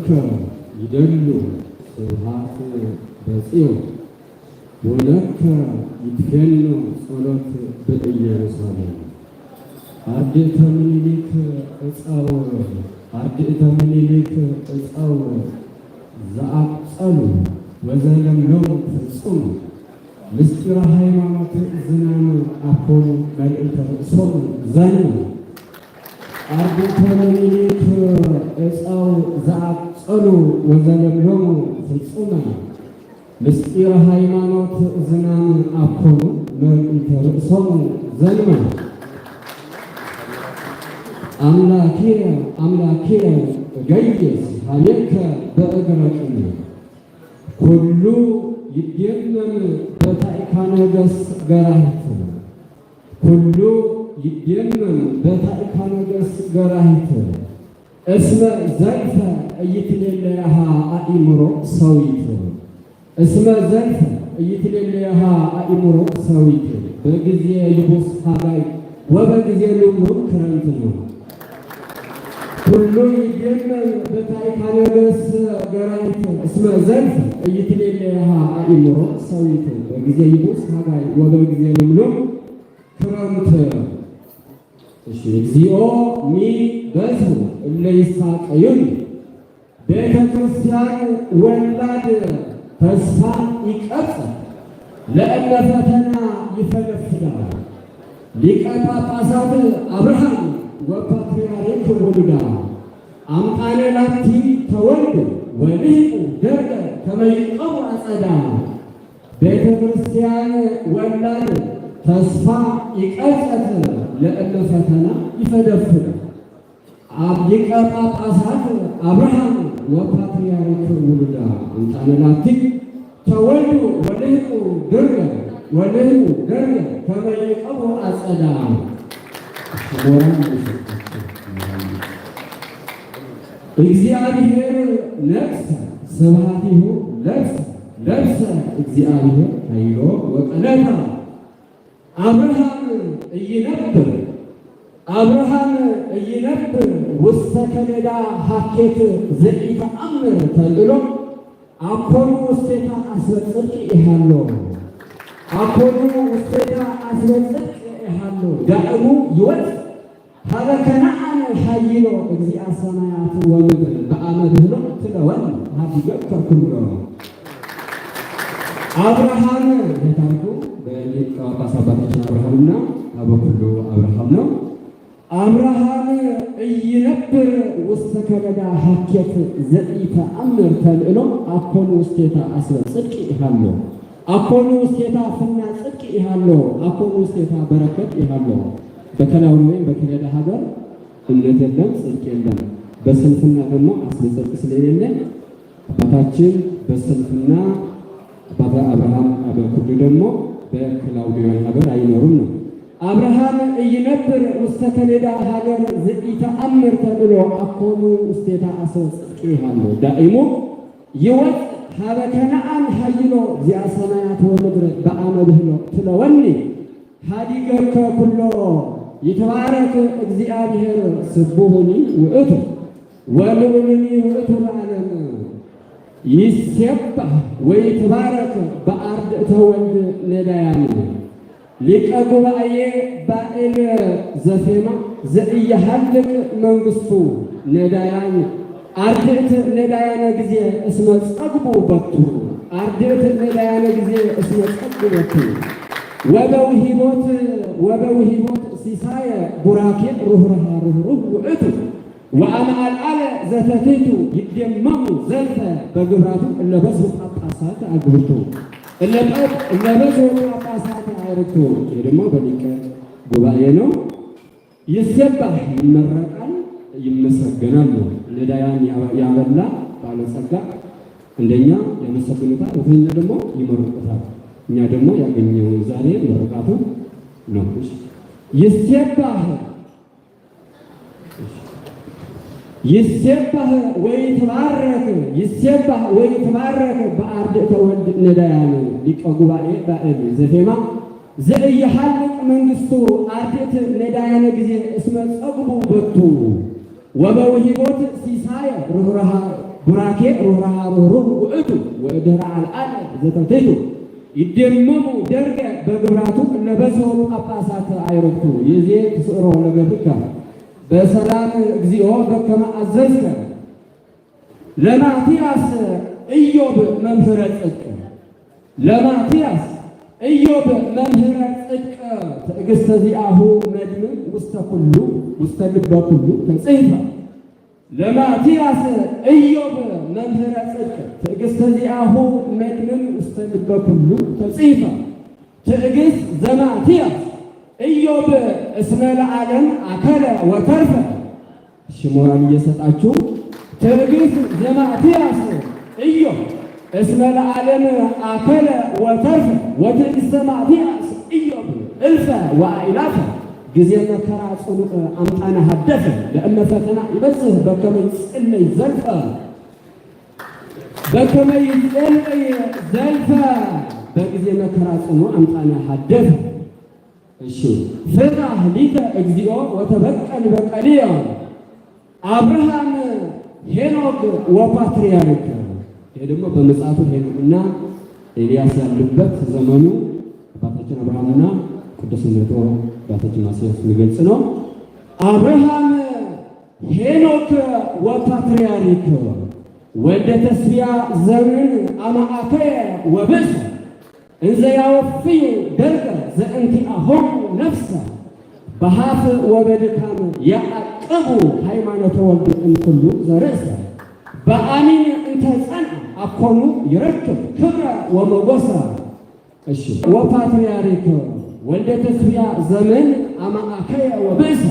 ለከ ይደሉ ስብሐት በጽዮን ወለከ ይትፌኑ ጸሎት በኢየሩሳሌም። አርድእተ ምኒልክ ዕፀው አርድእተ ምኒልክ ዕፀው ዘአብጸሉ ወዘለምለሙ ፍጹም ምስጢረ ሃይማኖት ዝናኑ አኮኑ መልእልተ ርእሶሙ ዘኑ። አርድእተ ምኒልክ ዕፀው ዘአብጸሉ ወዘለምለሙ ፍጹም ምስጢረ ሃይማኖት ዝናኑ አኮኑ መልእልተ ርእሶሙ ዘኑ። አምላኬ እገይስ ኀቤከ በእግረ ቅኔ ኩሉ ይደመም በታዕካ ነገሥት ገራሂት ኩሉ ይደመም በታዕካ ነገሥት ገራሂት እስመ ዘልፈ ኢይትሌለያሃ አእምሮ ሰዊት እስመ ዘልፈ ኢይትሌለያሃ አእምሮ ሰዊት በጊዜ ይቡስ ሀጋይ ወበጊዜ ልሙዕ ክረምት ነው። ኩሉ ይደመም በታዕካ ነገሥት ገራሂት እስመ ዘልፈ ኢይትሌለያሃ አእምሮ ሰዊት በጊዜ ይቡስ ሀጋይ ወበጊዜ ልሙዕ ክረምት። እሺ እግዚኦ ሚበዝሑ እለ ይሳቀዩኒ ቤተ ክርስቲያን ወላድ ተስፋ ይቀብጻል ለእለ ፈተና ይፈለፍዳል። ሊቀ ጳጳሳት አብርሃም ወፓትርያርክ ወልዳ አምጣነ ላቲ ተወልደ ወልሂቁ ደርገ ከመ ይዕቀቡ አጸዳ። ቤተ ክርስቲያን ወላድ ተስፋ ይቀብጸት ለእለ ፈተና ይፈደፍዳል። ሊቀ ጳጳሳት አብርሃም ወፓትርያርክ ወልዳ አምጣነ ላቲ ተወልዱ ወልሂቁ ደርገ ወልሂቁ ደርገ ከመ ይዕቀቡ አጸዳ። እግዚአብሔር ነግሠ ስብሐቲሁ ለብሰ እግዚአብሔር ኃይሎ ወቀነታ። አብርሃም ኢይነብር ውስተ ከለዳ ሀኬት ዘኢተአምር ተልዕሎ አኮኑ ውስቴታ አስበ ጽድቅ ኢሃሎ አኮኑ ውስቴታ አስበ ጽድቅ ኢሃሎ ዳእሙ ይወፅእ ሀበ ከነዓን ኃይሎ እግዚአ ሰማያት ወምድር በአመድ ህሎ ትለወን ሀዲገከ ኩሎ። አብርሃም የታሪኩ በሊቀ ጳጳስ አባታችን አብርሃምና አበኩሉ አብርሃም ነው። አብርሃም ኢይነብር ውስተ ከበዳ ሀኬት ዘኢተአምር ተልዕሎ አኮኑ ውስቴታ አስበ ጽድቅ ኢሃሎ አኮኑ ውስቴታ ፍና ጽድቅ ኢሃሎ አኮኑ ውስቴታ በረከት ኢሃሎ። በከላው ወይም በከለዳ ሀገር እምነት የለም ጽድቅ የለም። በስንፍና ደግሞ አስበ ጽድቅ ስለሌለ አባታችን በስንፍና አባታ አብርሃም አበኩሉ ደግሞ በከላውዲያን ሀገር አይኖሩም ነው። አብርሃም ኢይነብር ውስተ ከለዳ ሀገር ዘኢተአምር ተብሎ አኮኑ ውስቴታ አስበ ጽድቅ ኢሃሎ ዳእሙ ይወፅእ ሀበ ከነዓን ኃይሎ እግዚአ ሰማያት ወምድር በአመድ ህሎ ትለወኒ ሀዲገከ ኩሎ። ይትባረክ እግዚአብሔር ስቡሁኒ ውእቱ ወልዑልኒ ውእቱ ለዓለም። ይሴባህ ወይትባረክ በአርድእተ ወልድ ነዳያን። ሊቀ ጉባኤ ባኤል ዘፌማ ዘኢየሃልቅ መንግሥቱ ነዳያን አርድእት ነዳያነ ጊዜ እስመ ጸግቡ በቱ አርድእት ነዳያነ ጊዜ እስመ ጸግቡ በቱ ወበውሂቦት ሲሳየ ቡራኬ ሩኅሩህ ውእቱ ወአምዓልዓለ ዘተትቱ ይደመሙ ዘልፈ በግብራቱ እለ በዝሑ ጳጳሳት አግብርቱ እለ በዝሑ ጳጳሳት አዕርክቱ። ይህ ደግሞ በሊቀ ጉባኤ ነው። ይሴባህ ይመረቃል ይመሰገናል ነው። ነዳያን ያበላ ባለጸጋ እንደኛ ያመሰግኑታል፣ ሁለተኛ ደግሞ ይመርቁታል። እኛ ደግሞ ያገኘውን ዛሬ መረቃቱ ነው። ይሴባህ ወይትባረክ በአርድእተ ወልድ ነዳያን። ሊቀ ጉባኤ ባኤል ዘፌማ ዘኢየሃልቅ መንግሥቱ አርድእት ነዳያነ ጊዜ እስመ ጸግቡ በቱ ወበውሂቦት ሲሳየ ቡራኬ ሩራሩሩ ውእቱ ወእደራ አልዓለ ዘተትቱ ይደመሙ ደርገ በግብራቱ ለበሰው ጳጳሳት አይረቱ ይዜ ትስዕሮ ለገብርከ በሰላም እግዚኦ በከመ አዘዝከ ለማትያስ ኢዮብ መምህረ ጽድቅ ለማትያስ ኢዮብ መምህረ ጽድቅ ትዕግሥተ ዚአሁ መድምዕ ውስተ ኩሉ ውስተ ልበ ኩሉ ተጽሕፈ ለማትያስ ኢዮብ መምህረ ጽድቅ ትዕግሥተ ዚአሁ መድምዕ ውስተ ልበ ኩሉ ተጽሕፈ ትዕግሥት ዘማትያስ ኢዮብ እስመ ለዓለም አከለ ወተርፈ። ሽሞራን እየሰጣችሁ ትዕግሥት ዘማትያስ ኢዮብ እስመ ለዓለም አከለ ወተርፈ ወትዕግሥተ ዘማትያስ ኢዮብ እልፈ ወአእላፈ ጊዜ መከራ ጽኑዕ አምጣነ ሀደፈ ለእመ ፈተና ይበጽሕ በከመ ይጽልይ ዘልፈ በከመ ይጽልይ ዘልፈ በጊዜ መከራ ጽኑዕ አምጣነ ሀደፈ። እሺ ፍታሕ ሊተ እግዚኦ ወተበቀል በቀልየ አብርሃም ሄኖክ ወፓትርያርክ። ይሄ ደግሞ በመጽሐፉ ሄኖክና ኤልያስ ያሉበት ዘመኑ አባታችን አብርሃምና ቅዱስነቱ አባታችን ማስያስ የሚገልጽ ነው። አብርሃም ሄኖክ ወፓትርያርክ ወልደ ተስቢያ ዘርን አማአከየ ወብእሰ እንዘ ያወፍዩ ደርገ ዘእንቲአሆሙ ነፍሰ በሀፍ ወበድካም ያዕቅቡ ሃይማኖተ ወልድ እምኩሉ ዘርእሰ በአሚን እንተ ጸንዐ አኮኑ ይረክብ ክብረ ወመጎሰ። እሺ ወፓትርያርክ ወልደ ተስቢያ ዘመን አማአከየ ወብእሰ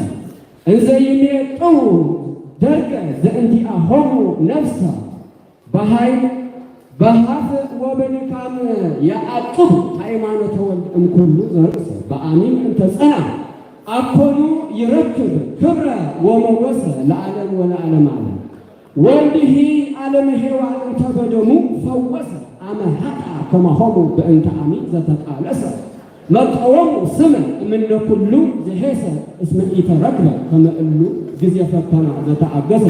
እንዘ ይሜጥው ደርገ ዘእንቲአሆሙ ነፍሰ በኃይል በሀፍ ወበድካም ያዕቅቡ ሃይማኖተ ወልድ እምኩሉ ዘርእሰ በአሚን እንተ ጸንዐ አኮኑ ይረክብ ክብረ ወመጎሰ ለዓለም ወለዓለመ ዓለም። ወልድሂ ዓለመ ሔዋን እንተ በደሙ ፈወሰ አመ ኃጥአ ከማሆሙ በእንተ አሚን ዘተቃለሰ መቀወሙ ስመ እምነ ኩሉ ዘሄሰ እስመ ኢተረክበ ከመ እሉ ጊዜ ፈተና ዘተአገሰ።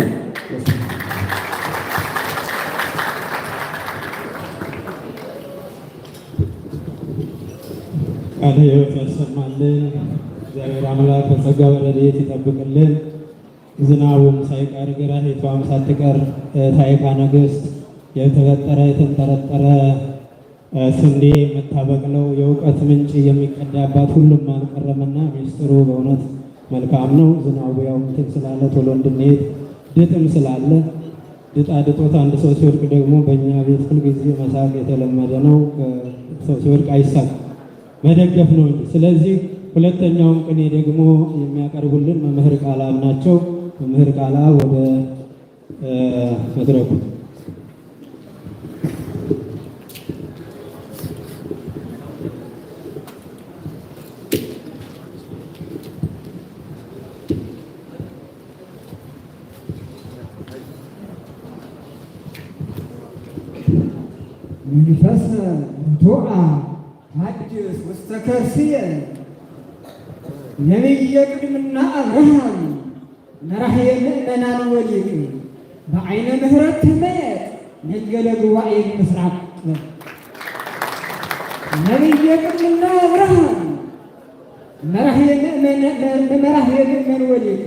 ቃለ ሕይወት ያሰማልን። እግዚአብሔር አምላክ በጸጋ በረድኤት ይጠብቅልን። ዝናቡም ሳይቀር ግራሪቷም ሳትቀር ታይካ ነገሥት የተበጠረ የተንጠረጠረ ስንዴ የምታበቅለው የእውቀት ምንጭ የሚቀዳባት ሁሉም አልቀረምና ሚስጥሩ በእውነት መልካም ነው። ዝናቡ ያው እንትን ስላለ ቶሎ እንድንሄድ ድጥም ስላለ ድጣ ድጦት አንድ ሰው ሲወድቅ ደግሞ በእኛ ቤት ሁልጊዜ መሳቅ የተለመደ ነው። ሰው ሲወድቅ አይሳቅ መደገፍ ነው እንጂ። ስለዚህ ሁለተኛውን ቅኔ ደግሞ የሚያቀርቡልን መምህር ቃልአብ ናቸው። መምህር ቃልአብ ወደ መድረኩ። መንፈስ ቶአ ሐዲስ ውስተ ከርስየ ነቢየ ቅድምና አብርሃም መራሕየ ምእመናን ወሊቅ በዓይነ ምሕረት ትመየጥ ነገለ ጉባኤ ምስራቅ። ነቢየ ቅድምና አብርሃም መራሕየ ምእመን ወሊቅ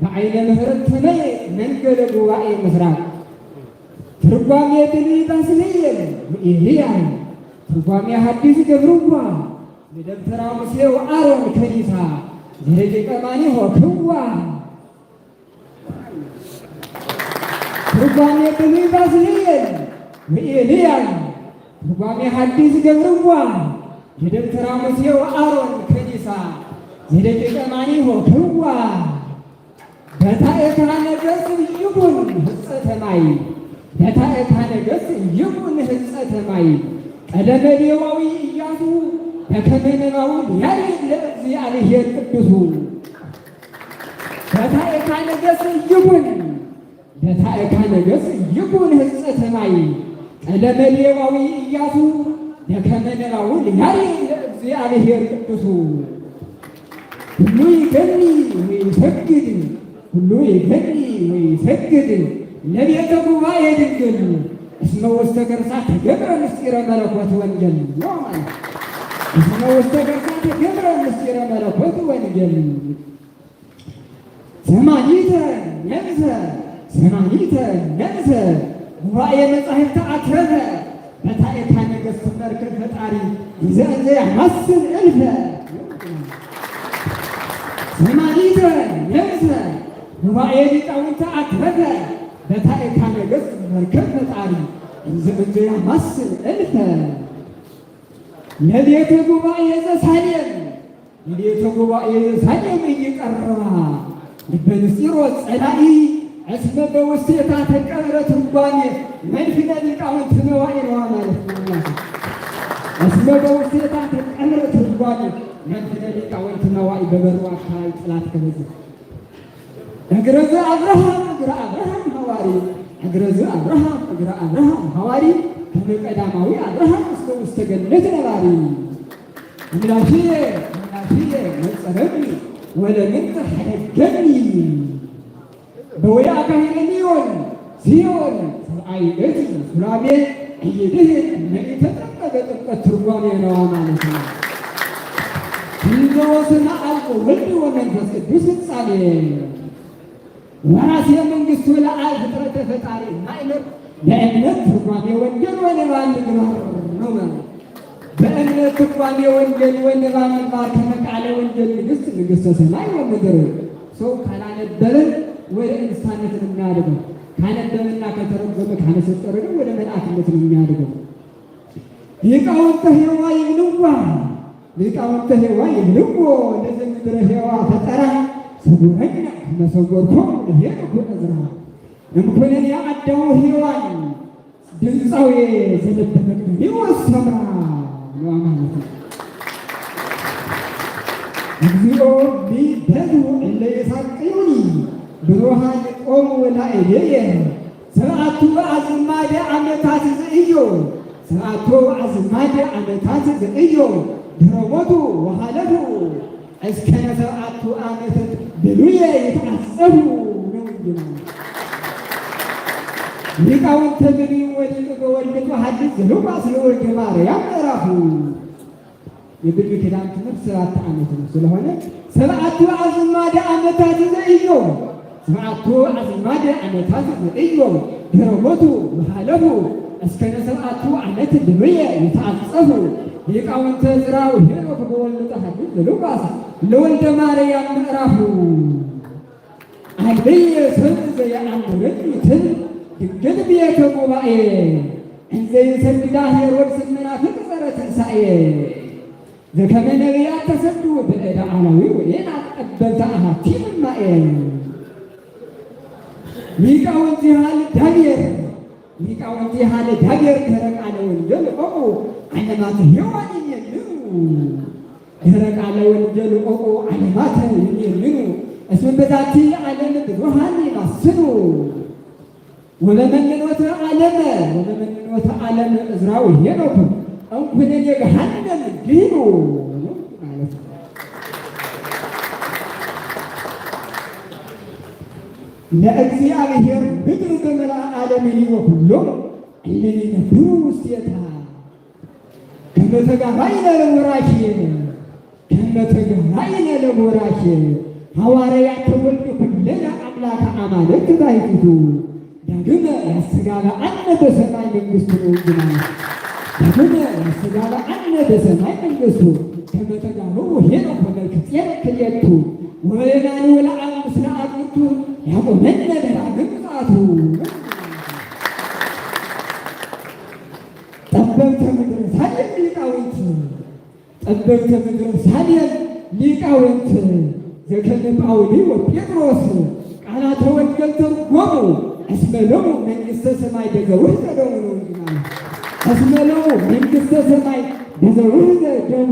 በዓይነ ምሕረት ትመየጥ ነገለ ጉባኤ ምስራቅ። ትርጓሜ ብሉይ ባስልኤል ወኤልያስ ትርጓሜ ሐዲስ ገብርዋ ለደብተራ ሙሴ ወአሮን ከኒሳ ዘደቂቀ ማኔሆ ክዋ። ትርጓሜ ብሉይ ባስልኤል ወኤልያስ ትርጓሜ ሐዲስ ገብርዋ ለደብተራ ሙሴ ወአሮን ከኒሳ ዘደቂቀ ማኔሆ ክዋ። በታዕካ ነገሥት ይኩን ህጸተ ማይ በታዕካ ነገሥት ይኩን ህጸተ ማይ ቀደመ ሌዋዊ ኢያሱ በከመ ነባቡ ያሬድ ለእግዚአብሔር ቅዱሱ። በታዕካ ነገሥት ይኩን በታዕካ ነገሥት ይኩን ህጸተ ማይ ቀደመ ሌዋዊ ኢያሱ በከመ ነባቡ ያሬድ ለእግዚአብሔር ቅዱሱ። ሁሉ ይገኒ ወይሰግድ ሁሉ ይገኒ ወይሰግድ ለቤተ ጉባኤ ድንግል እስመ ውስተ ገርሳ ተገብረ ምስጢረ መለኮት ወንጌል ነው ማለት እስመ ውስተ ገርሳ ተገብረ ምስጢረ መለኮት ወንጌል ሰማኒተ ነብሰ ሰማኒተ ነብሰ ጉባኤ መጻሕፍት አትረፈ በታዕካ ነገሥት መርከብ ፈጣሪ ይዘንዘ ያማስል እልፈ ሰማኒተ ነብሰ ጉባኤ ሊቃውንት አትረፈ በታዕካ ነገሥት መርከብ ፈጣሪ ይዘንዘ ያማስል እልፈ ለቤተ ጉባኤ ዘሳሌም ለቤተ ጉባኤ ዘሳሌም እየቀረባ ልበ ንስጢሮስ ጸላኢ እስመ በውስቴታ ተቀብረ ትርጓሜ መንፊነ ሊቃውንት መዋዕል ማለት ነው። እስመ በውስቴታ ተቀብረ ትርጓሜ መንፊነ ሊቃውንት መዋዕል በበሩ አካባቢ ጥላት ከበዘ እግረ ዘአብርሃም እግረ አብርሃም ሐዋሪ እግረ ዘአብርሃም እግረ አብርሃም ሐዋሪ ከመቀዳማዊ አብርሃም እስከ ውስተ ገነት ነባሪ አምላክየ መጸረቢ ወለምንት ሐደገኒ በወያ ካህኒዮን ሲዮን አይእቲ ሱራቤ እይድህ የተጠበቀ ጥምቀት ትርጓሜ ነው ማለት ነው። እንዘወስና አልቆ ወልድ ወመንፈስ ቅዱስ ፍጻሜ ወራሴ መንግሥቱ ለአብ ፍጥረተ ፈጣሪ ማይለር ለእምነት ትርጓሜ ወንጌል ወንባብ ምግባር ነው ማለት በእምነት ትርጓሜ ወንጌል ወንባብ ምግባር ከመቃለ ወንጌል ንግሥተ ሰማይ ወምድር ሰው ካላነበረ ወደ እንስሳነት ነው የሚያድገው። ካነበበና ከተረጎመ ካነሰጠረ ወደ መልአክነት ነው የሚያድገው። ሊቃውንተ ሔዋ ይብልዋ ሊቃውንተ ሔዋ ይብልዎ ለዘ ምድረ ሔዋ ፈጠራ ሰጉረኛ መሰጎርኮም ለሄድኩ እዝራ እምኮነን የአዳሙ ሔዋን ድምፃዊ ዘለበ መቅደኒ ወሰምራ ነው ማለት ነው። እግዚኦ ቢበዙ እለ ይሳቅዩኒ ብሩሃን ቆሙ ላዕሌየ ሰብዓቱ አዝማደ ዓመታት ዘእዮ ሰብዓቱ አዝማደ ዓመታት ዘእዮ ድኅረ ሞቱ ወሃለፉ እስከነ ሰብዓቱ ዓመት ብሉየ ይትዓጸፉ ነው እንጂ ሊቃውንተ ብሉይ ወሊቅ በወልድ ሐዲስ ዘሉቃስ ለወልደ ማርያም ምዕራፉ የብሉይ ኪዳን ትምህርት 7 ዓመት ነው። ስለሆነ ሰብዓቱ አዝማደ ዓመታት ዘእዮ ሰብዓቱ አዝማደ ዓመታት ዘእዮ ድኅረ ሞቱ ወሃለፉ እስከነ ሰብዓቱ ዓመት ብሉየ ይትዓጸፉ ሊቃውንተ ዕዝራ ወሄኖክ በወልድ ሐዲስ ዘሉቃስ ለወልደ ማርያም ምዕራፉ አልብየ ሰብእ ዘየአምረኒ ትል ድንግል ቤተ ጉባኤ እንዘ ይሰግዳ ሄሮድስ መናፍቅ ጸረ ትንሣኤ ዘከመ ነቢያት ተሰዱ በእደ አላዊ ወይን አቀበልተ አሐቲ እማኤ ሊቃውንቲ ሀል ዳቤር ሊቃውንቲ ሀል ዳቤር ተረቃለ ወንጌል ቆቁ ዓለማት ሔዋን ይሜልኑ ተረቃለ ወንጌል ቆቁ ዓለማት ይሜልኑ እስመ በዛቲ ዓለም ብዙኃን ይማስኑ ወበመንኖተ ዓለም ዕዝራ ወሄኖክ እንኩነኔ ገሃነም ድኑ ማለት ነው። ለእግዚአብሔር ምድር በመልአ ዓለም ወኩሎም እለ ይነብሩ ውስቴታ ከመ ተጋባይነ ለወራኬ ሐዋርያት ተወልዱ ኩለነ አምላከ አማልክት ባሕቲቱ ዳግመ ያስተጋብአነ በሰማይ መንግሥቱ ነው እንጂ ማለት ዳግመ ያስተጋብአነ በሰማይ መንግሥቱ ከመ ተጋብኡ ሄኖክ ወመልክጼዴቅ ክልኤቱ ወበየማኑ ወለዓብ ምስለ አግብርቱ ያቆመነ ለዳግም ምጽአቱ ጠበብተ ምድረ ሳሌም ሊቃውንት ዘከመ ጳውሊ ወጴጥሮስ ቃላተ ወንጌል ተርጎሙ እስመ ሎሙ መንግሥተ ሰማይ በዘውሕዘ ደሙ ነው እንጂ ማለት እስመ ሎሙ መንግሥተ ሰማይ በዘውሕዘ ደሙ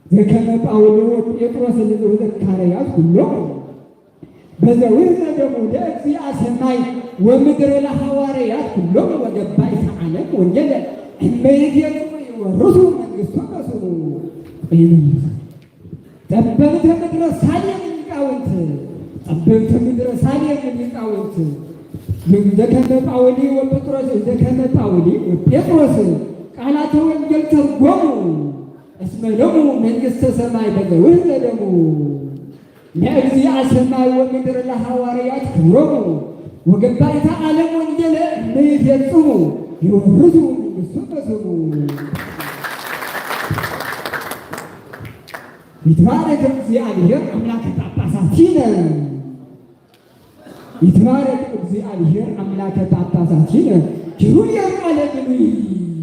ዘከመ ጳውሊ ወጴጥሮስ ዘካርያስ ኩሎሙ በዘውሕዘ ደሙ ለእግዚአ ሰማይ ወምድር ለሐዋርያት ኩሎሙ ወገባእተ ዓለም ወንጌለ እመ ይቤጽሑ ይወርሱ መንግሥቶ በስሙ ጠበብተ ምድረ ሳሌም ሊቃውንት ዘከመ ጳውሊ ወጴጥሮስ ዘከመ ጳውሊ ወጴጥሮስ ቃላተ ወንጌል ተርጎሙ እስመ ደሙ መንግሥተ ሰማይ በዘውህዘ ደሙ ለእግዚአ ሰማይ ወምድር ለሐዋርያት ክብሮሙ ወገባይታ ዓለም ወንጌለ እምይፈጽሙ ይወርሱ መንግሥቱ በስሙ ይትባረክ እግዚአብሔር አምላከ ጳጳሳቲነ ይትባረክ እግዚአብሔር አምላከ ጳጳሳቲነ ኪሩቤል ቃለ ብሉይ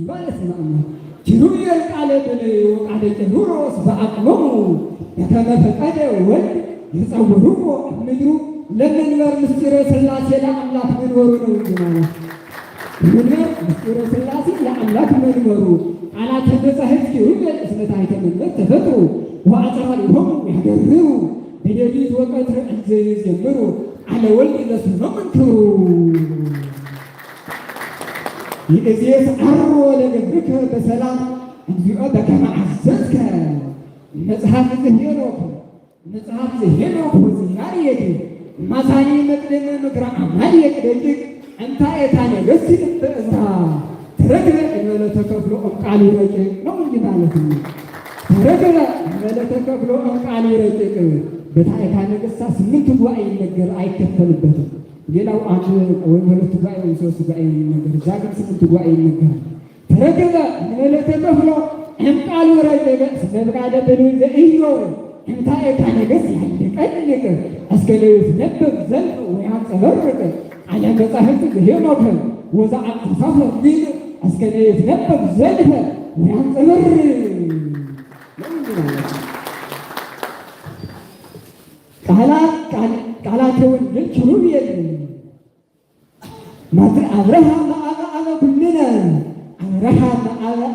ማለት ነው። ኪሩቤል ቃለ ብሉይ ወቃለ ቄርሎስ በአቅሎሙ በከመ ፈቀደ ወልድ የጸውርዎ ምድሩ ለመንበር ምስጢረ ሥላሴ ለአምላክ መንበሩ ነው እንጂ ማለት መንበር ምስጢረ ሥላሴ ለአምላክ መንበሩ ቃላተ መጻሕፍት ኪሩቤል እስመ ታሕተ መንበር ተፈጥሩ ወአጽራሪሆሙ ያገርሩ በሌሊት ወቀትር እንዘ ይዘምሩ አለ ወልድ ለስሙ መንክሩ ይእዜሰ ዐርዎ ለገብርከ በሰላም እግዚኦ በከመ አዘዝከ መጽሐፍ ዘኍኖክ ወዘያርየት ማሳኒ መቅደመ ምክረ አማልየት ደጅግ እንታ ኤታ ነገሥት በእዝራ ተረክበ እንበለ ተከፍሎ ቃሉ ረቂቅ ነው እንጂ ማለት ነው። ተረክበ እንበለ ተከፍሎ ቃሉ ረቂቅ በታዕካ ነገሥታት 8 ጉባኤ ይነገር አይከፈልበትም። ሌላው አንድ ወይም 2 ጉባኤ ወይም 3 ጉባኤ ይነገር፣ እዛ ግን 8 ጉባኤ ይነገራል። ተረክበ እንበለ ተከፍሎ ቃሉ ረቂቅ እስመ ፈቃደ ብሉይ ዘኢዮብ እንታ ኤታ ነገሥት ያለቀልቅ እስከ ለይትነበብ ዘልፍ ወያንጸባርቅ አለ መጻሕፍት ዘኍኖክ ወዘአጽፋፈ ቢል እስከ ለይትነበብ ዘልፍ ወያንጸባርቅ ቃላተ ወንጌል ኪሩቤል አብርሃም አበ ኩልነ አብርሃም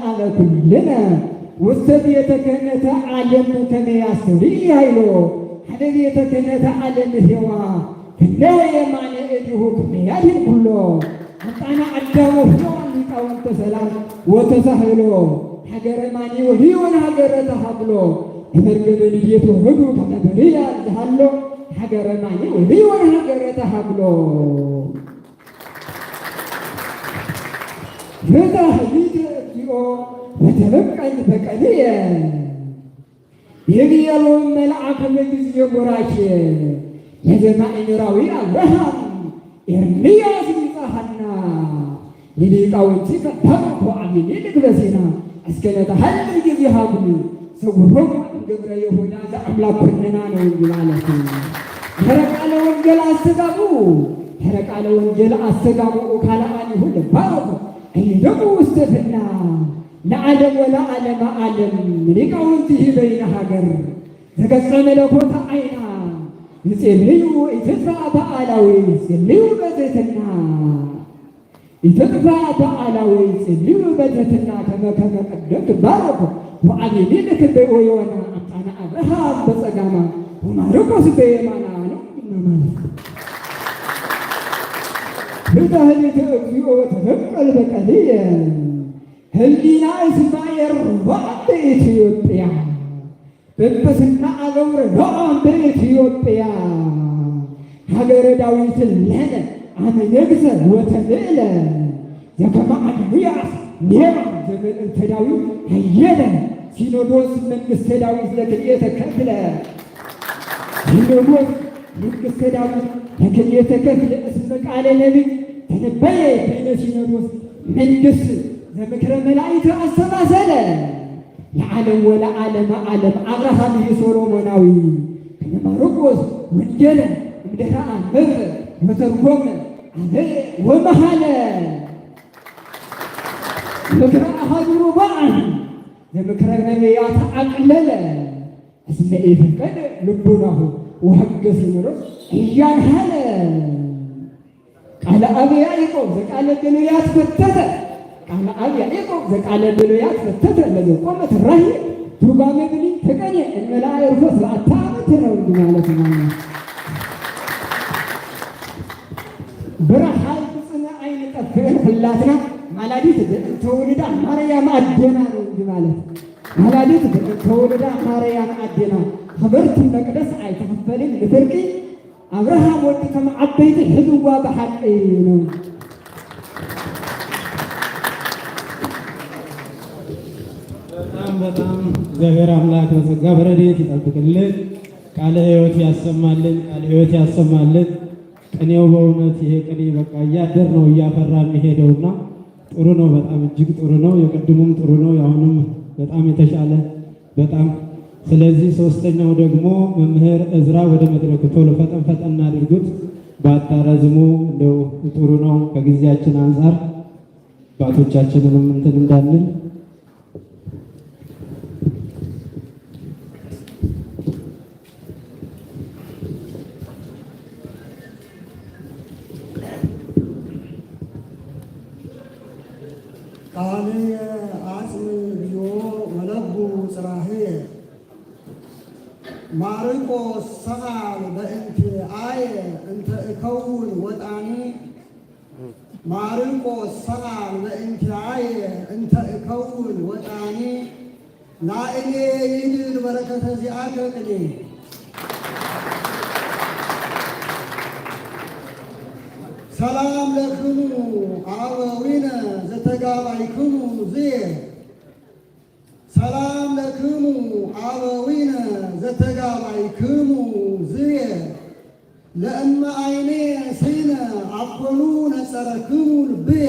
አበ ኩልነ ውስተ ቤተ ክህነተ ዓለም ከመ ያስተርኢ ኃይሎ ሀደ ቤተ ክህነተ ዓለም ሔዋ ክነወ የማነ እዲሁ ከመ ያድኅን ኩሎ አምጣነ አዳሙ ሔዋን ሊቃውንተ ሰላም ወተሳህሎ ሀገረ ማኒ ወሊሆን ሀገረ ተሃብሎ እመርገበ ንዴት ወህዱ ከመ በርያ ዝሃሎ ሀገረ ማኒ ወሊሆን ሀገረ ተሃብሎ ፍትሐ ሊተ እግዚኦ ወተበቀል በቀልየ የግየሎ መልአክ ለጊዜ ወራሽ የዘማእምራዊ አብርሃም ኤርምያስ ይጻሐና የሊቃውንቲ ፈታሁ አሚን ልግበሴና እስከነተሐል ጊዜ ሀብሉ ሰውሮም ገብረ ይሁዳ ዘአምላክ ኮነና ነው ማለት ተረቃለ ወንጌል አስተጋቡ ተረቃለ ወንጌል አስተጋቡ ካላአን ይሁን ባው አይደሙ ውስተፍና ለዓለም ወለዓለመ ዓለም ሊቃውንቲህ በይነ ሀገር ተገጸ መለኮተ አይና ይጼልዩ ኢትጥፋ በዓላዊ ይጼልዩ በትሕትና ኢትጥፋ በዓላዊ ይጼልዩ በትሕትና ከመ ቀደምት ባረኩ ወአቤሜሌክ በዮና አምጣነ አብርሃም በጸጋማ ወማርቆስ በየማና ነው ማለት ፍትሐ ሊተ እግዚኦ ወተበቀል በቀልየ ህሊና እስማኤል በኢትዮጵያ ጵጵስና አገውር በኢትዮጵያ ሀገረ ዳዊት ለነ አመ ነግሠ ወተብዕለ ዘከመ አድምያስ ኔማ ዘምልዕልተ ዳዊት ሀየለ ሲኖዶስ መንግሥተ ዳዊት ለክልኤተ ከፍለ ሲኖዶስ መንግሥተ ዳዊት ለክልኤተ ከፍለ እስመ ቃለ ነቢይ ተነበየ በይነ ሲኖዶስ መንግሥት ዘምክረ መላእክት አሰባሰለ ለዓለም ወለዓለመ ዓለም አብርሃም የሶሎሞናዊ ከመ ማርቆስ ወንጌለ እምድኅረ አንበበ ወተርጎመ ወመሃለ ምክረ አሐዱ ሩባዕ ዘምክረ ነቢያት አቅለለ እስመ ኢፈቀደ ልቡናሁ ወሐገ ሲኖዶስ እያንሃለ ቃለ አብ ያዕቆብ ዘቃለ ብሉያት ፈተተ ቃለ አብ ያዕቆብ ዘቃለ ብሉያት ፈተተ ለዘቆመ ትራሂ ትርጓሜ ብሉይ ተቀኘ እንበላ ዕርፎት በአታ ዓመት ነው ማለት ነው። ብርሃን ብፅነ አይን ጠፍእን ሁላትና ማላዲት ተወልዳ ማርያም አዴና ነው ማለት ማላዲት ተወልዳ ማርያም አዴና ሀበርቲ መቅደስ አይተከፈልም ልፍርቂ አብርሃም ወድከም ዓበይቲ ሕልዋ በሓቂ ነው። በጣም እግዚአብሔር አምላክ በጸጋ በረድኤት ይጠብቅልን፣ ቃለ ሕይወት ያሰማልን፣ ቃለ ሕይወት ያሰማልን። ቅኔው በእውነት ይሄ ቅኔ በቃ እያደር ነው እያፈራ የሚሄደውና ጥሩ ነው። በጣም እጅግ ጥሩ ነው። የቅድሙም ጥሩ ነው። የአሁኑም በጣም የተሻለ በጣም። ስለዚህ ሶስተኛው ደግሞ መምህር እዝራ ወደ መድረክ ቶሎ ፈጠን ፈጠን አድርጉት፣ ባታረዝሙ እንደው ጥሩ ነው ከጊዜያችን አንጻር አባቶቻችንንም እንትን እንዳንል። ቃልየ አጽም ብዮ ወለቡ ጽራህየ ማርቆስ ሰዓል በእንቲአየ እንተ እከውን ወጣኒ ማርቆስ ሰዓል በእንቲአየ እንተ እከውን ወጣኒ ላእኔ ይድል በረከተ ዚአከ ቅኔ ሰላም ለክሙ አበዊነ ዘተጋባይክሙ ዝየ ሰላም ለክሙ አበዊነ ዘተጋባይክሙ ዝየ ለእመ አይኔ ስይነ አኮኑ ነጸረክሙ ልብየ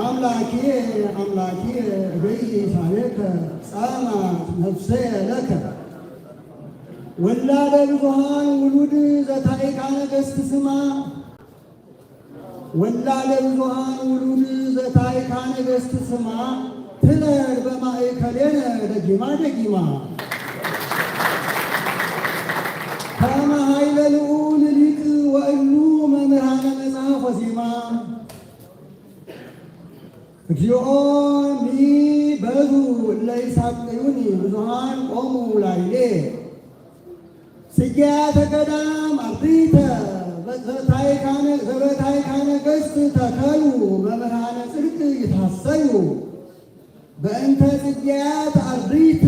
አምላኬ አምላኬ እበይ ሳቤከ ጸማት ነፍሰየ ለከ ወላደ ብዙኃን ውሉድ ዘታሪካ ነገሥት ስማ ወላደ ብዙኃን ውሉድ ዘታሪካ ነገሥት ስማ ትለድ በማእከሌነ ደጊማ ደጊማ ከመ ኃይለ ልዑል ሊቅ ወእሉ መምህራነ መጽሐፍ ወዜማ እግዚኦ ሚበዙ እለ ይሳቅዩኒ ብዙኃን ቆሙ ላዕሌ ጽጌያተ ገዳም አርዲተ ዘበታሪካ ነገሥት ተከሉ መምህራነ ጽድቅ ይታሰዩ በእንተ ጽጌያት አርዲት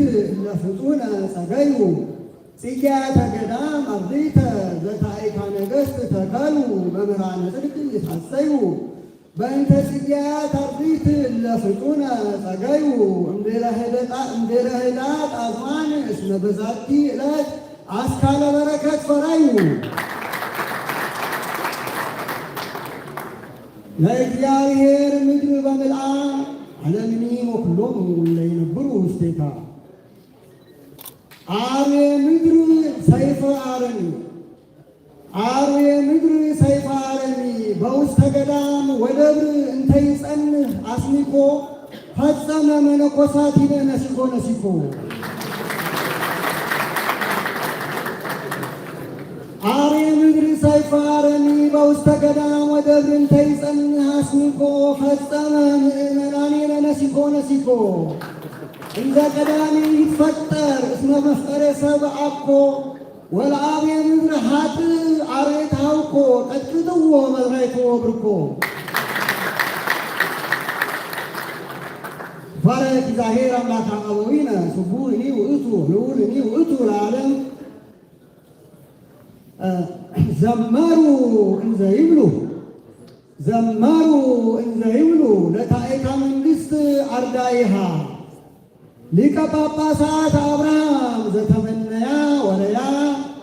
ለፍጡነ ጸገዩ ጽጌያተ ገዳም አርዲተ ዘታሪካ ነገሥት ተከሉ መምህራነ ጽድቅ ይታሰዩ በእንተ ጽጌያት አርዲት ለፍጡነ ጸገዩ እምድኅረ ህዳጥ አዝማን እስመ በዛቲ ዕለት አስካለ በረከት ፈራዩ ለእግዚአብሔር ምድር በምልአ ዓለምኒ ወኩሎሙ እለ ይነብሩ ውስቴታ አርዌ ምድር ሰይፈ አረኒ አርዌ ምድር ሰይፈ አረኒ በውስተ ገዳም ወደብር እንተ ይጸንህ አስኒኮ ፈጸመ መነኮሳቲነ ነሲኮ ነሲኮ አርዌ ምድር ሰይፈ አረኒ በውስተ ገዳም ወደብር እንተ ይጸንህ አስኒኮ ፈጸመ ምእመናኒነ ነሲኮ ነሲኮ እንዘ ቀዳሚ ይትፈጠር እስመ መፍጠሬ ሰብእ አኮ ወለአብየ ምድር ሀጥ አርዌት ሀውኮ ቀጥቅጥዎ መዝራይቶ ብርኮ ፈረድ እግዚአብሔር አምላከ አበዊነ ስቡሕኒ ውእቱ ልዑልኒ ውእቱ ለዓለም ዘመሩ እንዘ ይብሉ ዘመሩ እንዘ ይብሉ ለታዕካ መንግሥት አርዳኢሃ ሊቀ ጳጳሳት አብርሃም ዘተመነያ ወረያ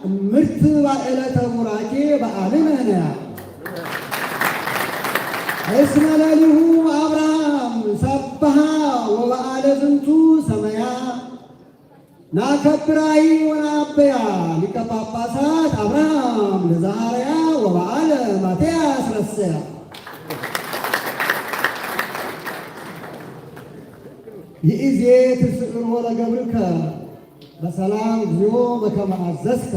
እምርት ባዕለተ ቡራኬ በዓልነ ነያ እስመ ለሊሁ አብርሃም ሰብሃ ወበዓለ ዝንቱ ሰመያ ናከብራሂ ወናበያ ሊቀ ጳጳሳት አብርሃም ለዛርያ ወበዓለ ማትያስ ረሰያ ይእዜ ትስዕሮ ለገብርከ በሰላም እግዚኦ በከመ አዘዝከ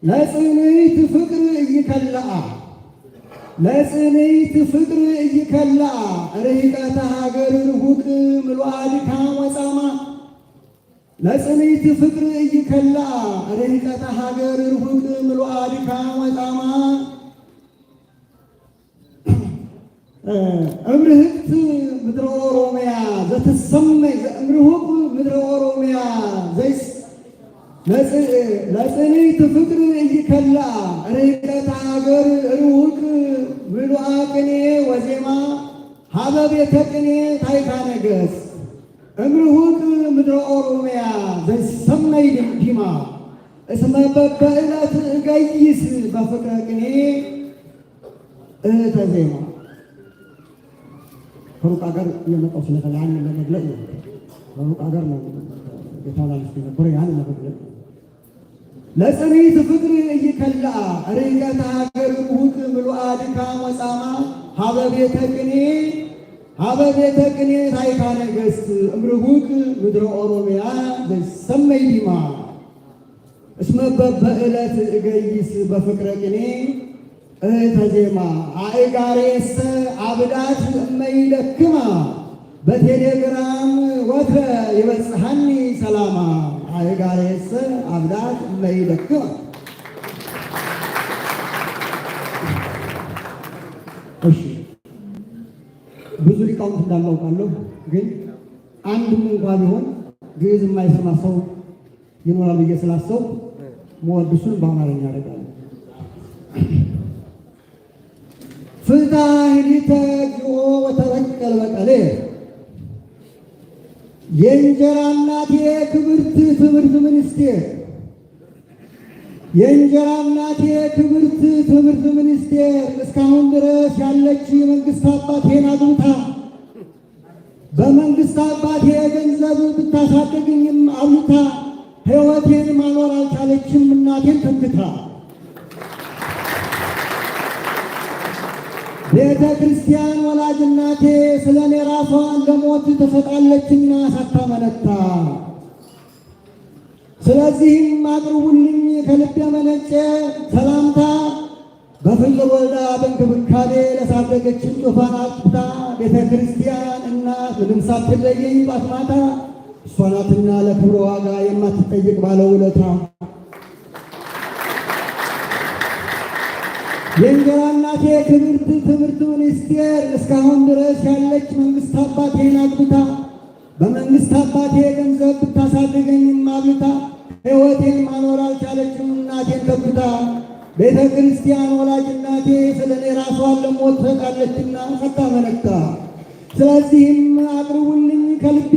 ለጽንዕት ፍቅር ኢይከልአ ለጽንዕት ፍቅር ኢይከልአ ርሂቀተ ሀገር ርሁቅ ምሉአ ድካም ወጻማ ለጽንዕት ፍቅር ኢይከልአ ርሂቀተ ሀገር ርሁቅ ምሉአ ድካም ወጻማ እምርህት ምድረ ኦሮሚያ ዘተሰመይ ዘእምርሁቅ ምድረ ኦሮሚያ ዘይስ ለጽንዕት ፍቅር እይከላ ርቀት ሀገር ርሁቅ ምሉአ ቅኔ ወዜማ ሀበ ቤተ ቅኔ ታይታ ነገሥ እምርሁቅ ምድረ ኦሮሚያ ዘይሰመይ ድምዲማ እስመ በበዕለት እገይስ በፍቅረ ቅኔ እህተ ዜማ። ከሩቅ ሀገር የመጣው ስለተለያየ ለመግለጽ ነው። ከሩቅ ሀገር ነው የተላልፍ የነበረ ያን ለመግለጽ ነው። ለጽንዕት ፍቅር እይከላ ርቀት ሀገር ርሁቅ ምሉአ ድካም ወጻማ ሀበ ቤተ ቅኔ ታይታ ነገሥት እምርሁቅ ምድረ ኦሮሚያ ዘይሰመይ ዲማ እስመ በበዕለት እገይስ በፍቅረ ቅኔ እህተ ዜማ አእጋሬሰ አብዳት እመይደክማ በቴሌግራም ወትረ ይበጽሐኒ ሰላማ አእጋሬሰ አብዳት እመይደክማ። እሺ ብዙ ሊቃውንት እንዳለው አውቃለሁ፣ ግን አንድም እንኳ ቢሆን ግዕዝ የማይሰማ ሰው ይኖራል ብዬ ስላሰብኩ መወድሱን በአማርኛ አደርጋለሁ። ፍትሐ ኅሊተ እግዚኦ ወተበቀል በቀሌ የእንጀራ እናቴ ክብርት ትምህርት ሚኒስቴር የእንጀራ እናቴ ክብርት ትምህርት ሚኒስቴር እስካሁን ድረስ ያለች የመንግስት አባቴን አግብታ በመንግስት አባቴ ገንዘብ ብታሳድግኝም አብልታ ሕይወቴን ማኖር አልቻለችም እናቴን ተክታ። ቤተ ክርስቲያን ወላጅ እናቴ ስለ እኔ ራሷን ለሞት ተሰጣለችና ሳታመነታ። ስለዚህም አቅርቡልኝ ከልብ የመነጨ ሰላምታ በፍቅር ወልዳ በእንክብካቤ ለሳደገችን ጩፋን አጥታ ቤተ ክርስቲያን እናት ምንም ሳትለየኝ ጧት ማታ እሷ ናትና ለክብረ ዋጋ የማትጠይቅ ባለውለታ። የእንጀራ እናቴ ክብርት ትምህርት ሚኒስቴር እስካሁን ድረስ ያለች መንግስት አባቴን አግብታ በመንግስት አባቴ ገንዘብ ብታሳድገኝም አብልታ ሕይወቴን ማኖር አልቻለችም እናቴን ተክታ። ቤተ ክርስቲያን ወላጅ እናቴ ስለ እኔ ራሷን ለሞት ትሰጣለችና ሳታመነታ። ስለዚህም አቅርቡልኝ ከልብ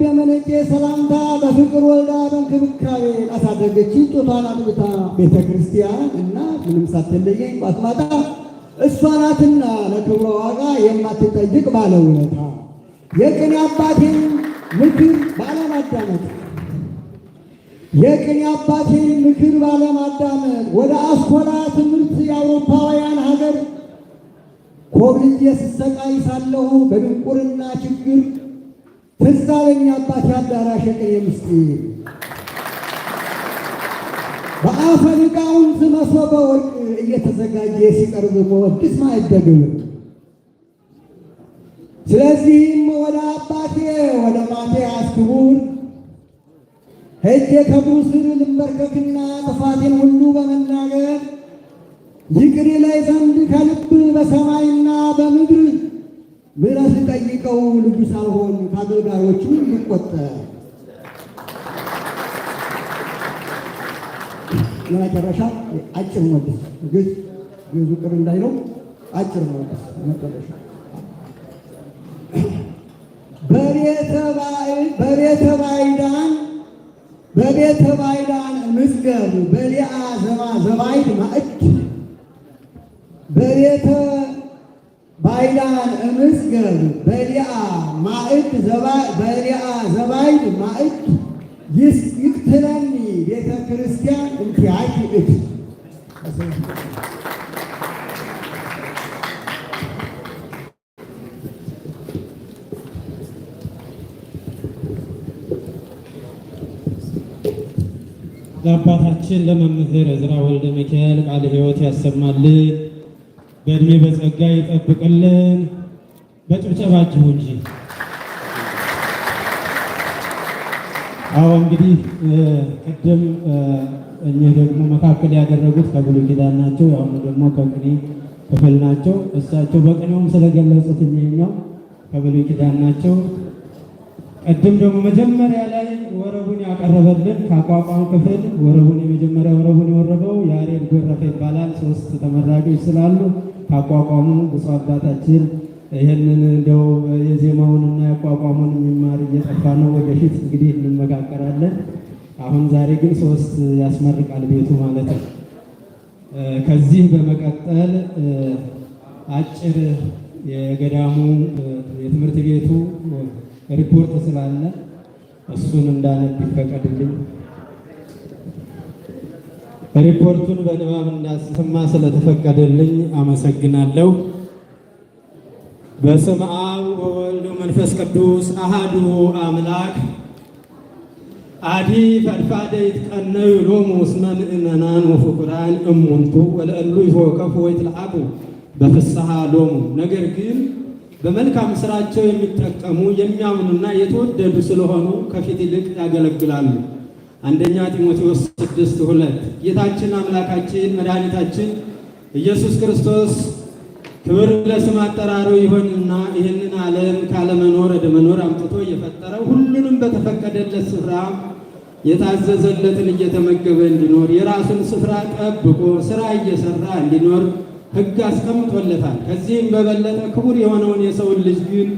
የመነጨ ሰላምታ በፍቅር ወልዳ በእንክብካቤ አሳደገችኝ ጡቷን አጥብታ። ቤተ ክርስቲያን እናት ምንም ሳትለየኝ ጧት ማታ እሷ ናትና ለክብረ ዋጋ የማትጠይቅ ባለውለታ። የቅኔ አባቴን ምክር ባለማዳመጥ ወደ አስኮላ ትምህርት የአውሮፓውያን ሀገር ኮብልዬ ስሰቃይ ሳለሁ በድንቁርና ችግር ትዝ አለኝ አባቴ አዳራሽ የቅኔ ምስጢር። በአፈ ሊቃውንት መሶበ ወርቅ እየተዘጋጀ ሲቀርብ መወድስ ማይደግም። ስለዚህም ወደ አባቴ ወደ ማትያስ ክቡር ሄጄ ከእግሩ ስር ልንበርከክና ጥፋቴን ሁሉ በመናገር ይቅር ይለኝ ዘንድ ከልብ በሰማይና በምድር ምሕረት ልጠይቀው ልጁ ሳልሆን ከአገልጋዮቹ ልቆጠር። ለመጨረሻ አጭር መልስ ግዕዙ ቅር እንዳይለው አጭር መልስ መጨረሻ በቤተ ባዕዳን ምዝገብ በሊአ ዘባይድ ማዕድ በቤተ ባዕዳን ምዝገብ በሊአ ዘባይድ ማዕድ ይቅትለኒ ቤተ ክርስቲያን እንቲአኪ እድ። ለአባታችን ለመምህር ዕዝራ ወልደ ሚካኤል ቃለ ሕይወት ያሰማልን፣ በእድሜ በጸጋ ይጠብቅልን። በጭብጨባችሁ እንጂ አዎ እንግዲህ ቅድም እኚህ ደግሞ መካከል ያደረጉት ከብሉይ ኪዳን ናቸው። ያሁኑ ደግሞ ከቅኔ ክፍል ናቸው። እሳቸው በቅኔውም ስለገለጹት እኚህኛው ከብሉይ ኪዳን ናቸው። ቅድም ደግሞ መጀመሪያ ላይ ወረቡን ያቀረበልን ከአቋቋም ክፍል የመጀመሪያ ወረቡን የወረበው ያሬድ ጎረፈ ይባላል። 3 ተመራቂዎች ስላሉ ከአቋቋሙ ብፁዕ አባታችን ይህንን እንደው የዜማውንና የአቋቋሙን የሚማር እየጠፋ ነው። ወደፊት እንግዲህ እንመካከራለን። አሁን ዛሬ ግን 3 ያስመርቃል ቤቱ ማለት ነው። ከዚህ በመቀጠል አጭር የገዳሙ የትምህርት ቤቱ ሪፖርት ስላለ እሱን እንዳነብ ይፈቀድልኝ። ሪፖርቱን በንባብ እንዳሰማ ስለተፈቀደልኝ አመሰግናለሁ። በስመ አብ ወወልድ ወመንፈስ ቅዱስ አሐዱ አምላክ አዲ ፈድፋደ ይትቀነዩ ሎሙ እስመ ምእመናን ወፍቁራን እሙንቱ ወለእሉ ይወከፉ ወይትለዓቡ በፍስሐ ሎሙ። ነገር ግን በመልካም ስራቸው የሚጠቀሙ የሚያምኑና የተወደዱ ስለሆኑ ከፊት ይልቅ ያገለግላሉ። አንደኛ ጢሞቴዎስ 6:2 ጌታችን አምላካችን መድኃኒታችን ኢየሱስ ክርስቶስ ክብር ለስም አጠራሩ ይሆንና ይህንን ዓለም ካለመኖር ወደ መኖር አምጥቶ የፈጠረው ሁሉንም በተፈቀደለት ስፍራ የታዘዘለትን እየተመገበ እንዲኖር የራሱን ስፍራ ጠብቆ ስራ እየሰራ እንዲኖር ሕግ አስቀምጦለታል። ከዚህም በበለጠ ክቡር የሆነውን የሰውን ልጅ ግን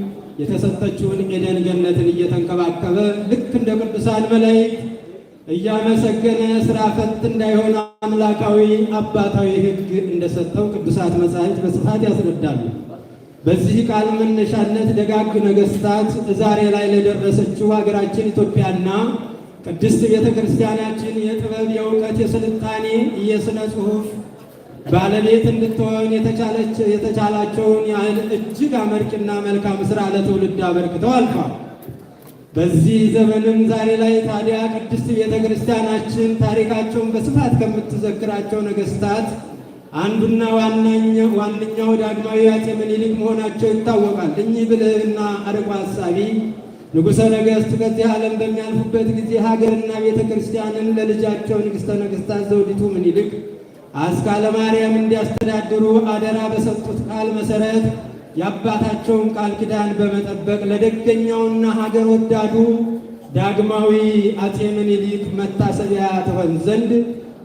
የተሰጠችውን ኤደን ገነትን እየተንከባከበ ልክ እንደ ቅዱሳን መላእክት እያመሰገነ ስራ ፈት እንዳይሆን አምላካዊ አባታዊ ሕግ እንደሰጠው ቅዱሳት መጻሕፍት በስፋት ያስረዳሉ። በዚህ ቃል መነሻነት ደጋግ ነገሥታት ዛሬ ላይ ለደረሰችው ሀገራችን ኢትዮጵያና ቅድስት ቤተ ክርስቲያናችን የጥበብ፣ የእውቀት፣ የስልጣኔ፣ የሥነ ጽሑፍ ባለቤት እንድትሆን የተቻላቸውን ያህል እጅግ አመርቂና መልካም ሥራ ለትውልድ አበርክተው አልፏል። በዚህ ዘመንም ዛሬ ላይ ታዲያ ቅድስት ቤተ ክርስቲያናችን ታሪካቸውን በስፋት ከምትዘክራቸው ነገሥታት አንዱና ዋነኛው ዳግማዊ አፄ ምኒልክ መሆናቸው ይታወቃል። እኚህ ብልህና አርቆ ሐሳቢ ንጉሠ ነገሥት ከዚህ ዓለም በሚያልፉበት ጊዜ ሀገርና ቤተ ክርስቲያንን ለልጃቸው ንግሥተ ነገሥታት ዘውዲቱ ምኒልክ አስካለ ማርያም እንዲያስተዳድሩ አደራ በሰጡት ቃል መሠረት የአባታቸውን ቃል ኪዳን በመጠበቅ ለደገኛውና ሀገር ወዳዱ ዳግማዊ አፄ ምኒልክ መታሰቢያ ትሆን ዘንድ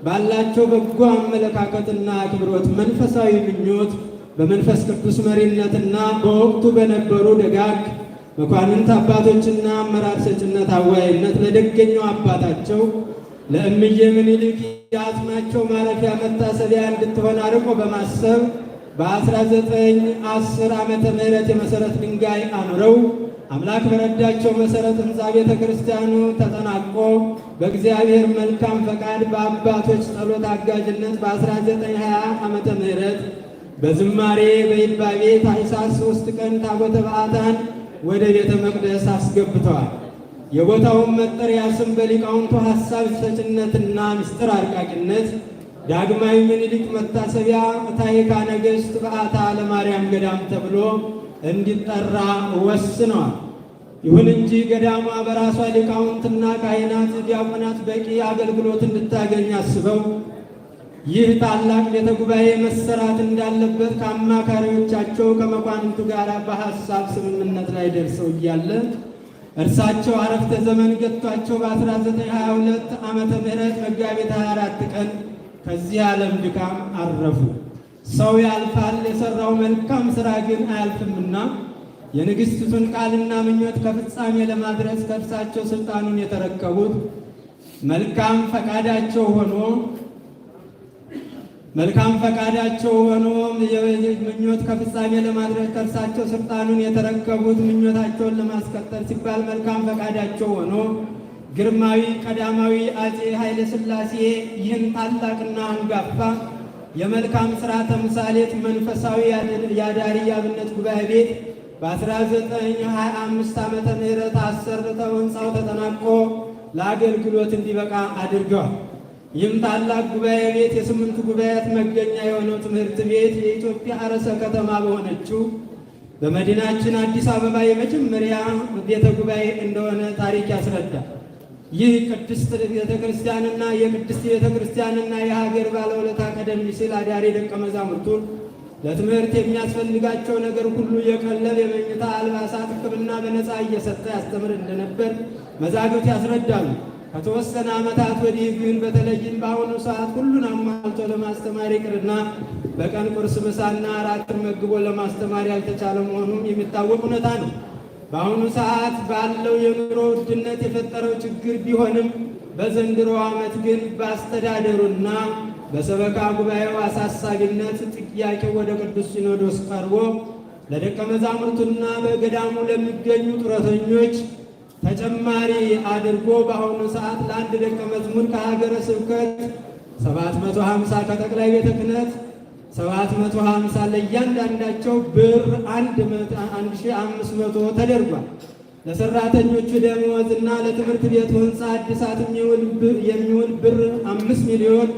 ባላቸው በጎ አመለካከትና አክብሮት መንፈሳዊ ምኞት በመንፈስ ቅዱስ መሪነትና በወቅቱ በነበሩ ደጋግ መኳንንት አባቶችና አመራር ሰጭነት አዋይነት ለደገኛው አባታቸው ለእምዬ ምኒልክ የአጽማቸው ማረፊያ መታሰቢያ እንድትሆን አርቆ በማሰብ በ1910 ዓመተ ምህረት የመሠረት ድንጋይ አኑረው አምላክ በረዳቸው መሠረት ሕንፃ ቤተ ክርስቲያኑ ተጠናቆ በእግዚአብሔር መልካም ፈቃድ በአባቶች ጸሎት አጋዥነት በ1920 ዓመተ ምህረት በዝማሬ በይባቤ ታኅሳስ 3 ቀን ታቦተ በዓታን ወደ ቤተ መቅደስ አስገብተዋል። የቦታውን መጠሪያ ስም በሊቃውንቱ ሐሳብ ሰጭነትና ምስጢር አርቃቂነት ዳግማዊ ምኒልክ መታሰቢያ ታሪካ ነገሥት በዓታ ለማርያም ገዳም ተብሎ እንዲጠራ ወስነዋል። ይሁን እንጂ ገዳሟ በራሷ ሊቃውንትና ካህናት፣ ዲያቆናት በቂ አገልግሎት እንድታገኝ አስበው ይህ ታላቅ ቤተ ጉባኤ መሰራት እንዳለበት ከአማካሪዎቻቸው ከመኳንንቱ ጋር በሐሳብ ስምምነት ላይ ደርሰው እያለ እርሳቸው አረፍተ ዘመን ገጥቷቸው በ1922 ዓመተ ምህረት መጋቢት 24 ቀን ከዚህ ዓለም ድካም አረፉ። ሰው ያልፋል፣ የሠራው መልካም ሥራ ግን አያልፍምና የንግሥቲቱን ቃልና ምኞት ከፍጻሜ ለማድረስ ከእርሳቸው ሥልጣኑን የተረከቡት መልካም ፈቃዳቸው ሆኖ ምኞት ከፍጻሜ ለማድረስ ከእርሳቸው ሥልጣኑን የተረከቡት ምኞታቸውን ለማስቀጠል ሲባል መልካም ፈቃዳቸው ሆኖ ግርማዊ ቀዳማዊ አፄ ኃይለ ሥላሴ ይህን ታላቅና አንጋፋ የመልካም ሥራ ተምሳሌት መንፈሳዊ የአዳሪ የአብነት ጉባኤ ቤት በ1925 ዓመተ ምህረት አሰርተው ሕንፃው ተጠናቆ ለአገልግሎት እንዲበቃ አድርገዋል። ይህም ታላቅ ጉባኤ ቤት የ8 ጉባኤያት መገኛ የሆነው ትምህርት ቤት የኢትዮጵያ ርዕሰ ከተማ በሆነችው በመዲናችን አዲስ አበባ የመጀመሪያ ቤተ ጉባኤ እንደሆነ ታሪክ ያስረዳል። ይህ ቅድስት ቤተክርስቲያንና የቅድስት ቤተክርስቲያንና የሀገር ባለውለታ ቀደም ሲል አዳሪ ደቀ መዛሙርቱን ለትምህርት የሚያስፈልጋቸው ነገር ሁሉ የቀለብ፣ የመኝታ፣ አልባሳት፣ ሕክምና በነፃ እየሰጠ ያስተምር እንደነበር መዛግብት ያስረዳሉ። ከተወሰነ ዓመታት ወዲህ ግን በተለይም በአሁኑ ሰዓት ሁሉን አሟልቶ ለማስተማር ይቅርና በቀን ቁርስ፣ ምሳና እራትን መግቦ ለማስተማር ያልተቻለ መሆኑም የሚታወቅ እውነታ ነው። በአሁኑ ሰዓት ባለው የኑሮ ውድነት የፈጠረው ችግር ቢሆንም በዘንድሮ ዓመት ግን በአስተዳደሩና በሰበካ ጉባኤው አሳሳቢነት ጥያቄው ወደ ቅዱስ ሲኖዶስ ቀርቦ ለደቀ መዛሙርቱና በገዳሙ ለሚገኙ ጡረተኞች ተጨማሪ አድርጎ በአሁኑ ሰዓት ለአንድ ደቀ መዝሙር ከሀገረ ስብከት 750 ከጠቅላይ ቤተ ክህነት 750 ለእያንዳንዳቸው ብር 1500 ተደርጓል። ለሰራተኞቹ ደመወዝና ለትምህርት ቤቱ ሕንፃ እድሳት የሚውል ብር 5 ሚሊዮን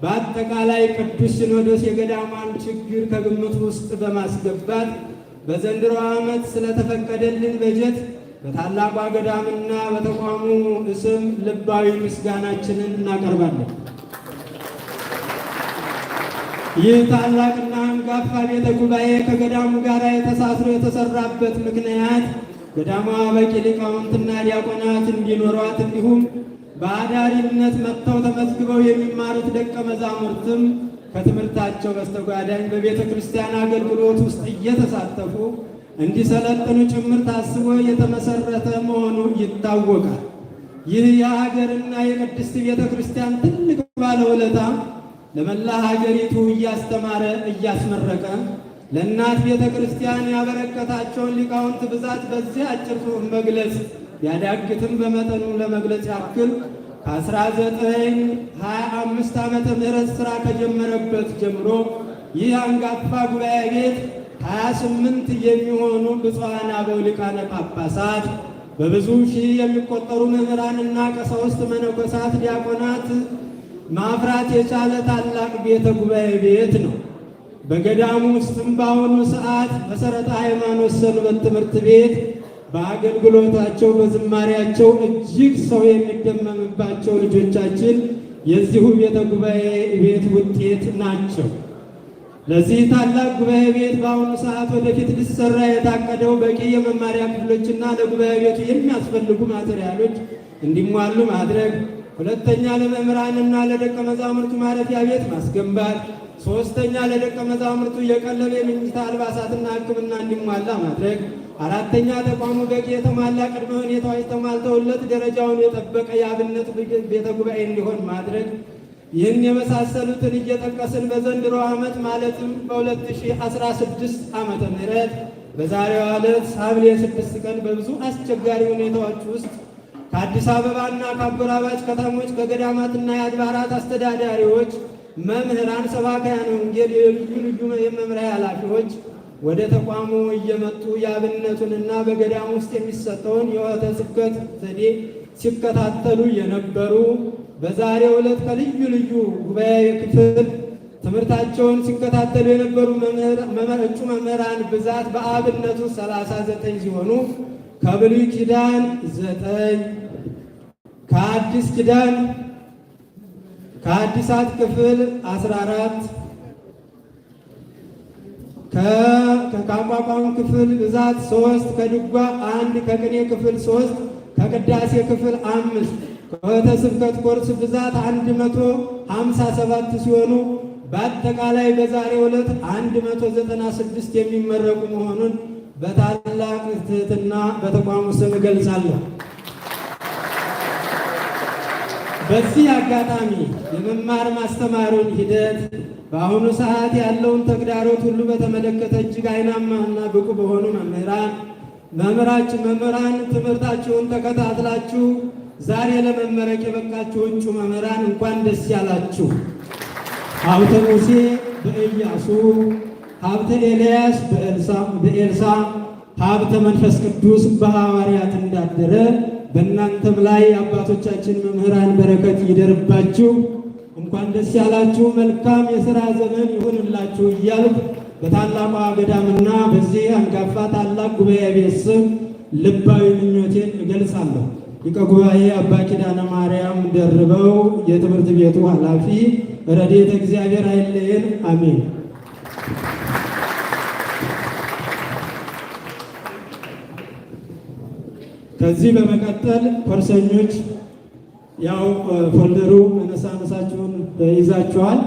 በአጠቃላይ ቅዱስ ሲኖዶስ የገዳሟን ችግር ከግምት ውስጥ በማስገባት በዘንድሮ ዓመት ስለተፈቀደልን በጀት በታላቋ ገዳምና በተቋሙ ስም ልባዊ ምስጋናችንን እናቀርባለን። ይህ ታላቅና አንጋፋ ቤተ ጉባኤ ከገዳሙ ጋር ተሳስሮ የተሰራበት ምክንያት ገዳሟ በቂ ሊቃውንትና ዲያቆናት እንዲኖሯት እንዲሁም በአዳሪነት መጥተው ተመዝግበው የሚማሩት ደቀ መዛሙርትም ከትምህርታቸው በስተጓዳኝ በቤተ ክርስቲያን አገልግሎት ውስጥ እየተሳተፉ እንዲሰለጥኑ ጭምር ታስቦ የተመሰረተ መሆኑ ይታወቃል። ይህ የሀገርና የቅድስት ቤተ ክርስቲያን ትልቅ ባለውለታ ለመላ ሀገሪቱ እያስተማረ እያስመረቀ ለእናት ቤተ ክርስቲያን ያበረከታቸውን ሊቃውንት ብዛት በዚህ አጭር ጽሑፍ መግለጽ ቢያዳግትም በመጠኑ ለመግለጽ ያክል ከ1925 ዓመተ ምህረት ሥራ ከጀመረበት ጀምሮ ይህ አንጋፋ ጉባኤ ቤት 28 የሚሆኑ ብፁዓን አበው ሊቃነ ጳጳሳት፣ በብዙ ሺህ የሚቆጠሩ መምህራንና ቀሳውስት፣ መነኮሳት፣ ዲያቆናት ማፍራት የቻለ ታላቅ ቤተ ጉባኤ ቤት ነው። በገዳሙ ውስጥም በአሁኑ ሰዓት መሠረተ ሃይማኖት ሰንበት ትምህርት ቤት በአገልግሎታቸው በዝማሪያቸው እጅግ ሰው የሚደመምባቸው ልጆቻችን የዚሁ ቤተ ጉባኤ ቤት ውጤት ናቸው። ለዚህ ታላቅ ጉባኤ ቤት በአሁኑ ሰዓት ወደፊት ሊሰራ የታቀደው በቂ የመማሪያ ክፍሎችና ለጉባኤ ቤቱ የሚያስፈልጉ ማቴሪያሎች እንዲሟሉ ማድረግ፣ ሁለተኛ ለመምህራንና ለደቀ መዛሙርቱ ማረፊያ ቤት ማስገንባት፣ ሶስተኛ ለደቀ መዛሙርቱ የቀለብ፣ የመኝታ፣ አልባሳትና ሕክምና እንዲሟላ ማድረግ፣ አራተኛ ተቋሙ በቂ የተሟላ ቅድመ ሁኔታዎች ተሟልተውለት ደረጃውን የጠበቀ የአብነት ቤተ ጉባኤ እንዲሆን ማድረግ። ይህን የመሳሰሉትን እየጠቀስን በዘንድሮ ዓመት ማለትም በ2016 ዓመተ ምህረት በዛሬዋ ዕለት ሐምሌ 6 ቀን በብዙ አስቸጋሪ ሁኔታዎች ውስጥ ከአዲስ አበባና ከአጎራባች ከተሞች ከገዳማትና የአድባራት አስተዳዳሪዎች፣ መምህራን፣ ሰባክያነ ወንጌል፣ የልዩ ልዩ የመምሪያ ኃላፊዎች ወደ ተቋሙ እየመጡ የአብነቱንና በገዳም ውስጥ የሚሰጠውን የወኅተ ስብከት ዘዴ ሲከታተሉ የነበሩ በዛሬው ዕለት ከልዩ ልዩ ጉባኤ ክፍል ትምህርታቸውን ሲከታተሉ የነበሩ እጩ መምህራን ብዛት በአብነቱ 39 ሲሆኑ ከብሉይ ኪዳን 9 ከአዲስ ኪዳን ከአዲሳት ክፍል 14 ከአቋቋም ክፍል ብዛት 3 ከድጓ 1 ከቅኔ ክፍል 3 ከቅዳሴ ክፍል 5 ከወኅተ ስብከት ኮርስ ብዛት 157 ሲሆኑ በአጠቃላይ በዛሬው ዕለት 196 የሚመረቁ መሆኑን በታላቅ ትሕትና በተቋሙ ስም እገልጻለሁ። በዚህ አጋጣሚ የመማር ማስተማሩን ሂደት በአሁኑ ሰዓት ያለውን ተግዳሮት ሁሉ በተመለከተ እጅግ አይናማና ብቁ በሆኑ መምህራን ትምህርታችሁን ተከታትላችሁ ዛሬ ለመመረቅ የበቃችሁ እጩ መምህራን እንኳን ደስ ያላችሁ። ሀብተ ሙሴ በኢያሱ፣ ሀብተ ኤልያስ በኤልሳ፣ ሀብተ መንፈስ ቅዱስ በሐዋርያት እንዳደረ በእናንተም ላይ አባቶቻችን መምህራን በረከት ይደርባችሁ። እንኳን ደስ ያላችሁ፣ መልካም የሥራ ዘመን ይሁንላችሁ እያልኩ በታላቋ ገዳምና በዚህ አንጋፋ ታላቅ ጉባኤ ቤት ስም ልባዊ ምኞቴን እገልጻለሁ። ሊቀ ጉባኤ አባ ኪዳነ ማርያም ደርበው የትምህርት ቤቱ ኃላፊ፣ ረድኤተ እግዚአብሔር አይለየን። አሜን። ከዚህ በመቀጠል ኮርሰኞች ያው ፎልደሩ መነሳነሳችሁን ይዛችኋል።